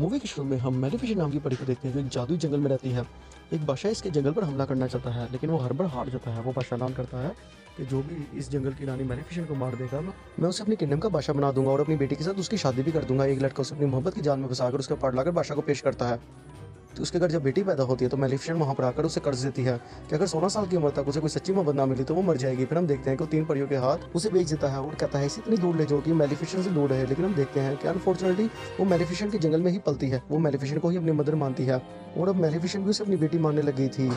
Movie के शुरू में हम मेलेफिसेंट नाम की परी को देखते हैं जो एक जादुई जंगल में रहती है। एक बादशाह इसके जंगल पर हमला करना चाहता है, लेकिन वो हर बार हार जाता है। वो बादशाह ऐलान करता है कि जो भी इस जंगल की रानी मेलेफिसेंट को मार देगा, मैं उसे अपनी किंगडम का बादशाह बना दूंगा और अपनी बेटी के साथ उसकी शादी भी कर दूंगा। एक लड़का उसे अपनी मोहब्बत की जाल में फंसाकर उसका पार्ट लाकर बादशाह को पेश करता है। तो उसके घर जब बेटी पैदा होती है तो मेलेफिसेंट वहाँ पर आकर उसे कर्ज देती है कि अगर 16 साल की उम्र तक उसे कोई सच्ची मोहब्बत ना मिली तो वो मर जाएगी। फिर हम देखते हैं कि वो 3 परियों के हाथ उसे बेच देता है और कहता है इसे इतनी दूर ले जाओ कि मेलेफिसेंट से दूर रहे। लेकिन हम देखते हैं कि अनफॉर्चुनेटली वो मेलेफिसेंट के जंगल में ही पलती है। वो मेलेफिसेंट को ही अपनी मदर मानती है और अब मेलेफिसेंट भी उसे अपनी बेटी मानने लग गई थी।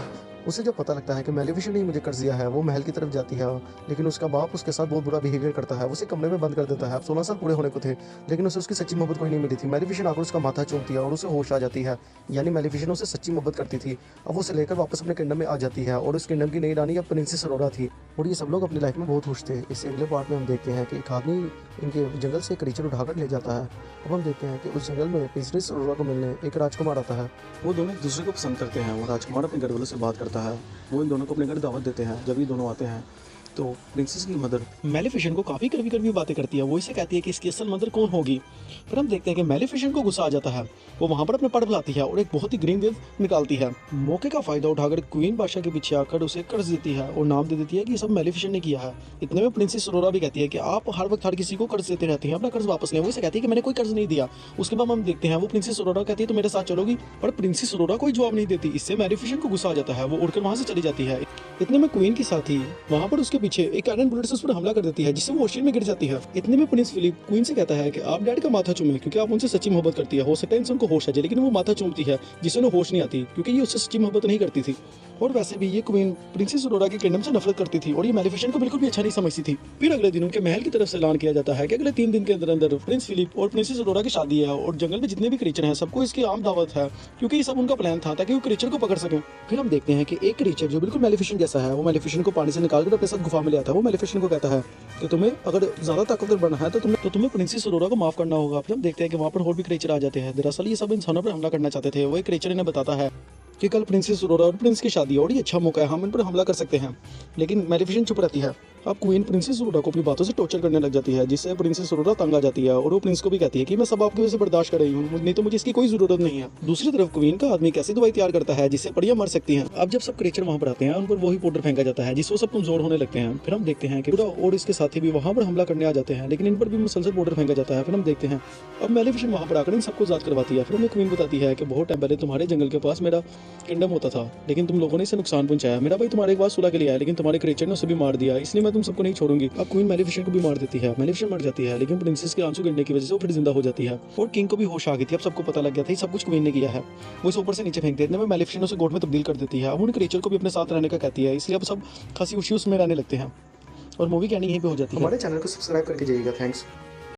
उसे जब पता लगता है कि मेलेफिसेंट ने ही मुझे कर्ज दिया है, वो महल की तरफ जाती है, लेकिन उसका बाप उसके साथ बहुत बुरा बिहेवियर करता है। उसे कमरे में बंद कर देता है। अब 16 साल पूरे होने को थे, लेकिन उसे उसकी सच्ची मोहब्बत कोई नहीं मिली थी। मेलेफिसेंट आकर उसका माथा चूमती है और उसे होश आ जाती है। यानी मेलेफिसेंट उसे सच्ची मोहब्बत करती थी। अब वो उसे लेकर वापस अपने किंगडम में आ जाती है और उस किंगडम की नई रानी अब प्रिंसेस अरोरा थी और ये सब लोग अपनी लाइफ में बहुत खुश थे। इससे अगले पार्ट में हम देखते हैं कि एक आदमी इनके जंगल से क्रीचर उठाकर ले जाता है। अब हम देखते हैं कि उस जंगल में प्रिंसेस अरोरा को मिलने एक राजकुमार आता है। वो दोनों एक दूसरे को पसंद करते हैं और राजकुमार अपने घर वालों से बात करता है। वो इन दोनों को अपने घर दावत देते हैं। जब ये दोनों आते हैं तो प्रिंसेस की मदर मेलेफिसेंट को काफ़ी कड़वी कड़वी बातें करती है। वो इसे कहती है कि इसकी असल मदर कौन होगी। फिर हम देखते हैं कि मेलेफिसेंट को गुस्सा आ जाता है। वो वहाँ पर अपने पड़ बुलाती है और एक बहुत ही ग्रीन वेव निकालती है। मौके का फायदा उठाकर क्वीन बादशाह के पीछे आकर उसे कर्ज देती है और नाम दे देती है कि ये सब मेलेफिसेंट ने किया है। इतने में प्रिंसेस अरोरा भी कहती है कि आप हर वक्त हर किसी को कर्ज देते रहती हैं, अपना कर्ज वापस लें। वो इसे कहती है कि मैंने कोई कर्ज नहीं दिया। उसके बाद हम देखते हैं वो प्रिंसेस अरोरा कहती है तो मेरे साथ चलोगी, पर प्रिंसेस अरोरा कोई जवाब नहीं देती। इससे मेलेफिसेंट को गुस्सा आ जाता है। वो उड़कर वहाँ से चली जाती है। इतने में क्वीन के साथी वहाँ पर उसके पीछे एक आयरन बुलेट से उस पर हमला कर देती है, जिससे वो ओशियन में गिर जाती है। इतने में प्रिंस फिलिप क्वीन से कहता है कि आप डैड का माथा चूमें क्योंकि आप उनसे सच्ची मोहब्बत करती है। हो सकता है इनसे उनको होश आ जाए, लेकिन वो माथा चूमती है जिससे उन्हें होश नहीं आती क्योंकि ये उससे सच्ची मोहब्बत नहीं करती थी। और वैसे भी ये क्वीन प्रिंसेस अरोरा के किंगडम से नफरत करती थी और ये मेलेफिसेंट को बिल्कुल भी अच्छा नहीं समझती थी। फिर अगले दिन उनके महल की तरफ से ऐलान किया जाता है कि अगले 3 दिन के अंदर अंदर प्रिंस फिलिप और प्रिंसेस अरोरा की शादी है और जंगल में जितने भी क्रीचर हैं सबको इसकी आम दावत है, क्योंकि ये सब उनका प्लान था ताकि वो क्रीचर को पकड़ सकें। फिर हम देखते हैं कि एक क्रीचर जो बिल्कुल मेलेफिसेंट जैसा है, वो मेलेफिसेंट को पानी से निकालकर अपने साथ गुफा में ले आता है। वो मेलेफिसेंट को कहता है कि तुम्हें अगर ज्यादा ताकतवर बनना है तो तुम्हें प्रिंसेस अरोरा को माफ करना होगा। फिर हम देखते हैं कि वहाँ पर और भी क्रीचर आ जाते हैं। दरअसल ये सब इंसानों पर हमला करना चाहते थे। वो एक क्रीचर इन्हें बताता है कि कल प्रिंसेस अरोरा और प्रिंस की शादी है और ये अच्छा मौका है, हम इन पर हमला कर सकते हैं। लेकिन मेलेफिसेंट चुप रहती है। अब क्वीन प्रिंसेस अरोरा को अपनी बातों से टॉर्चर करने लग जाती है, जिससे प्रिंसेस अरोरा तंग आ जाती है और वो प्रिंस को भी कहती है कि मैं सब आपकी वजह से बर्दाश्त कर रही हूँ, नहीं तो मुझे इसकी कोई जरूरत नहीं है। दूसरी तरफ क्वीन का आदमी कैसी दवाई तैयार करता है जिससे परियां मर सकती हैं। अब जब सब क्रीचर वहाँ पर आते हैं उन पर वही पाउडर फेंका जाता है जिससे वो सब कमजोर होने लगते हैं। फिर हम देखते हैं कि और इसके साथी भी वहाँ पर हमला करने आ जाते हैं, लेकिन इन पर भी मुसलसल पाउडर फेंका जाता है। फिर हम देखते हैं अब मेलेफिसेंट वहाँ पर आकर इन सबको आजाद करवाती है। फिर हमें क्वीन बताती है कि बहुत टाइम पहले तुम्हारे जंगल के पास मेरा किंगडम होता था, लेकिन तुम लोगों ने इसे नुकसान पहुंचाया। मेरा भाई तुम्हारे पास सुलह के लिए आया, लेकिन तुम्हारे क्रीचर ने उसे भी मार दिया, इसलिए मैं तुम सबको नहीं छोड़ूंगी। अब क्वीन मेलेफिसेंट को भी मार देती है। मेलेफिसेंट मर जाती है, लेकिन प्रिंसेस के आंसू गिरने की वजह से वो फिर जिंदा हो जाती है और किंग को भी होश आ गई थी। अब सबको पता लग गया था सब कुछ क्वीन ने किया है। वो इसे ऊपर से नीचे फेंक देने में मेलेफिसेंट उसे गोट में तब्दील कर देती है। अब उन क्रीचर को भी अपने साथ रहने का कहती है, इसलिए अब सब खासी खुशी उसमें रहने लगते हैं और मूवी की एंडिंग यहीं पे हो जाती है। हमारे चैनल को सब्सक्राइब करके जाइएगा। थैंक्स।